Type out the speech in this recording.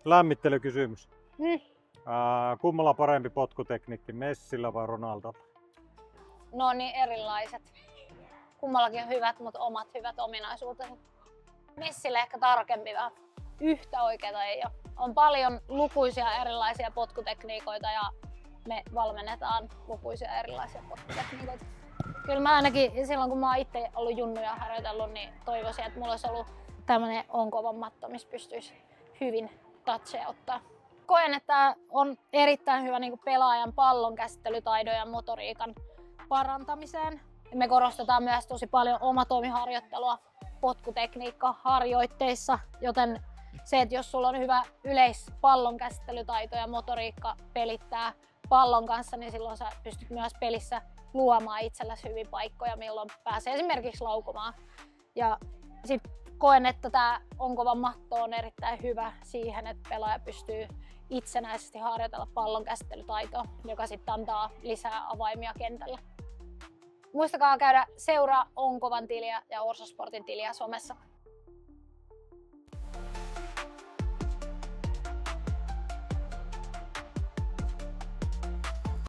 Lämmittelykysymys. Mm. Kummalla parempi potkutekniikki, Messillä vai Ronaldolta? No niin erilaiset. Kummallakin on hyvät, mutta omat hyvät ominaisuutensa. Messille ehkä tarkempi vähän. Yhtä oikeeta ei ole. On paljon lukuisia erilaisia potkutekniikoita ja me valmennetaan lukuisia erilaisia potkutekniikoita. Kyllä mä ainakin silloin kun mä oon itse ollut junnuja harjoitellut, niin toivoisin, että mulla olisi ollut tämmönen onkovan matto, missä pystyisi hyvin toucheja ottaa. Koen, että on erittäin hyvä niin kuin pelaajan pallonkäsittelytaidon ja motoriikan parantamiseen. Me korostetaan myös tosi paljon omatoimiharjoittelua potkutekniikka-harjoitteissa, joten se, että jos sulla on hyvä yleispallonkäsittelytaito ja motoriikka pelittää pallon kanssa, niin silloin sä pystyt myös pelissä luomaan itsellesi hyvin paikkoja, milloin pääsee esimerkiksi laukomaan. Ja sit koen, että tämä onkova matto on erittäin hyvä siihen, että pelaaja pystyy itsenäisesti harjoitella pallonkäsittelytaitoa, joka sitten antaa lisää avaimia kentällä. Muistakaa käydä seuraa Onkovan tiliä ja Orso Sportin tiliä somessa.